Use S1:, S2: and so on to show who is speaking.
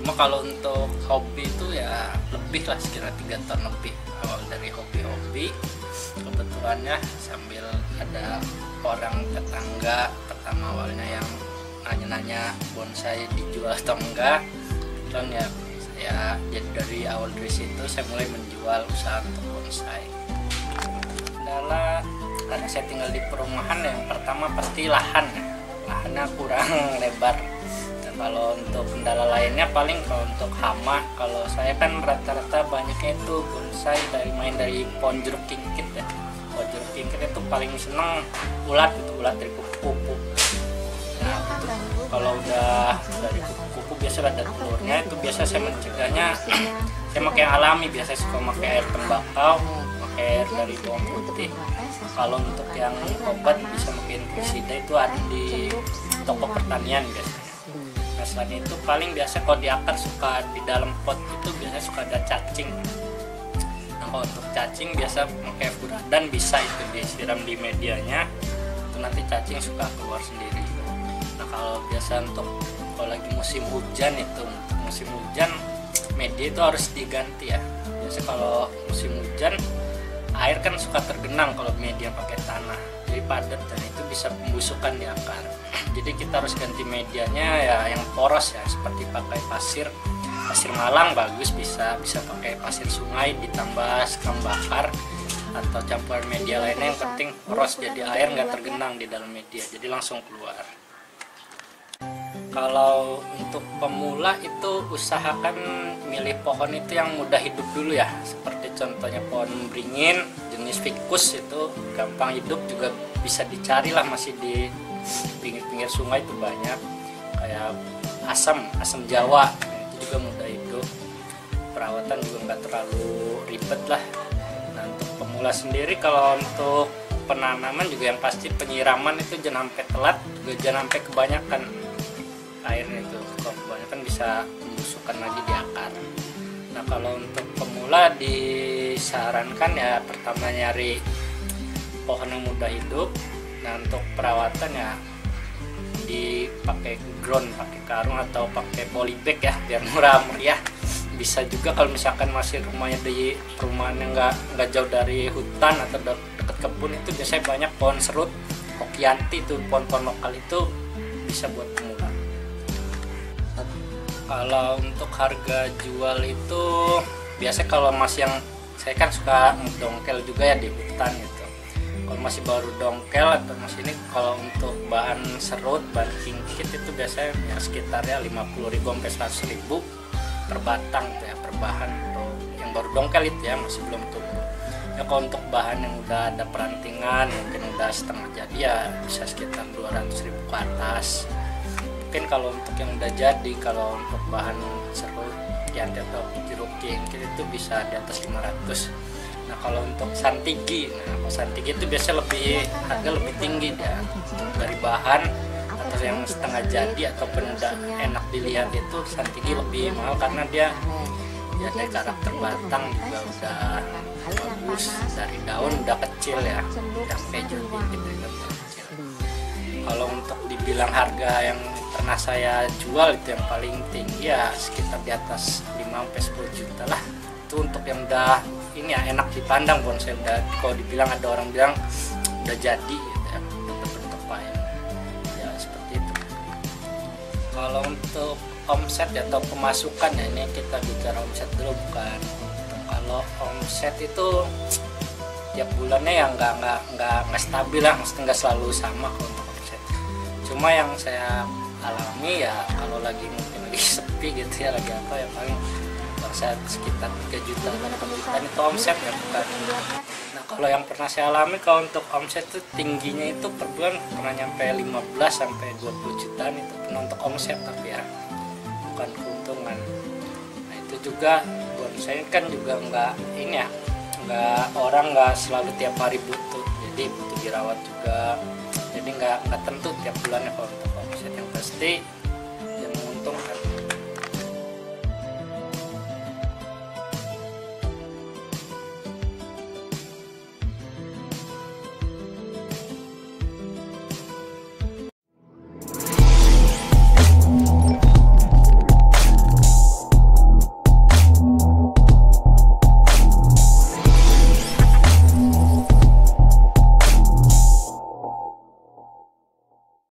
S1: Cuma kalau untuk hobi itu ya lebih lah, sekitar 3 tahun lebih. Awal dari hobi-hobi, kebetulannya sambil ada orang tetangga pertama awalnya yang nanya-nanya bonsai dijual atau enggak, dan ya saya jadi dari awal dari situ saya mulai menjual usaha untuk bonsai. Kendala karena saya tinggal di perumahan, yang pertama pasti lahannya kurang lebar. Dan kalau untuk kendala lainnya paling kalau untuk hama, kalau saya kan rata-rata banyaknya itu bonsai dari pohon jeruk kingkit ya. Pohon jeruk kingkit itu paling seneng ulat dari kupu-kupu. Nah itu kalau udah dari kupu-kupu biasa ada telurnya, itu biasa saya mencegahnya saya pakai yang alami, biasa suka pakai air tembakau, pakai air dari bawang putih. Kalau untuk yang obat bisa pakai insektisida, itu ada di toko pertanian biasanya. Nah selain itu paling biasa kalau di akar suka di dalam pot itu biasa suka ada cacing. Nah kalau untuk cacing biasa pakai furadan, bisa itu disiram di medianya, itu nanti cacing suka keluar sendiri. Nah kalau biasa untuk kalau lagi musim hujan, itu untuk musim hujan media itu harus diganti ya. Biasa kalau musim hujan air kan suka tergenang kalau media pakai tanah, jadi padat dan itu bisa pembusukan di akar. Jadi kita harus ganti medianya ya yang poros ya, seperti pakai pasir Malang bagus, bisa pakai pasir sungai ditambah sekam bakar atau campuran media lainnya, yang penting poros jadi air nggak tergenang di dalam media, jadi langsung keluar. Kalau untuk pemula itu usahakan milih pohon itu yang mudah hidup dulu ya, seperti contohnya pohon beringin jenis ficus, itu gampang hidup, juga bisa dicari lah, masih di pinggir-pinggir sungai itu banyak. Kayak asam Jawa itu juga mudah hidup, perawatan juga nggak terlalu ribet lah. Nah untuk pemula sendiri, kalau untuk penanaman juga yang pasti penyiraman itu jangan sampai telat, juga jangan sampai kebanyakan airnya, itu kalau kebanyakan bisa membusukkan lagi di akar. Nah kalau untuk pemula disarankan ya pertama nyari pohon yang mudah hidup. Nah untuk perawatan ya dipakai ground, pakai karung atau pakai polybag ya biar murah meriah. Bisa juga kalau misalkan masih rumahnya di perumahan yang nggak jauh dari hutan atau dekat kebun, itu biasanya banyak pohon serut, hokianti, itu pohon-pohon lokal itu bisa buat pemula. Kalau untuk harga jual itu biasa kalau masih yang saya kan suka dongkel juga ya di hutan gitu. Kalau masih baru dongkel atau masih ini, kalau untuk bahan serut, bahan kingkit itu biasanya ya sekitarnya 50.000 sampai 100.000 per batang gitu ya, per bahan untuk yang baru dongkel itu ya, masih belum tumbuh. Ya kalau untuk bahan yang udah ada perantingan, mungkin udah setengah jadi ya bisa sekitar 200.000 ke atas. Mungkin kalau untuk yang udah jadi, kalau untuk bahan serut yang atau jeruk kingkit itu bisa di atas 500. Nah kalau untuk santigi, santigi itu biasanya harga lebih tinggi ya, dari bahan atau yang setengah jadi ataupun udah enak dilihat, itu santigi lebih mahal karena dia ya dari karakter batang juga udah bagus, dari daun udah kecil ya, sampai jadi gitu kecil. Kalau untuk dibilang harga yang pernah saya jual itu yang paling tinggi ya sekitar di atas 5-10 juta lah. Itu untuk yang udah ini ya enak dipandang bonsai, udah kalau dibilang ada orang bilang udah jadi gitu ya, bentuk payen ya seperti itu. Kalau untuk omset ya, atau pemasukan ya, ini kita bicara omset dulu bukan. Kalau omset itu tiap bulannya ya nggak stabil lah, mesti nggak selalu sama kalau untuk omset. Cuma yang saya alami ya kalau lagi mungkin lagi sepi gitu ya, lagi apa ya, paling saya sekitar 3 juta 8 jutaan itu omset ya bukan. Nah kalau yang pernah saya alami, kalau untuk omset itu tingginya itu per bulan pernah nyampe 15 sampai 20 jutaan, itu pernah untuk omset, tapi ya bukan keuntungan. Nah itu juga bonsai kan juga nggak ini ya, nggak selalu tiap hari butuh, jadi butuh dirawat juga, jadi nggak tentu tiap bulannya kalau untuk omset. Yang pasti yang menguntungkan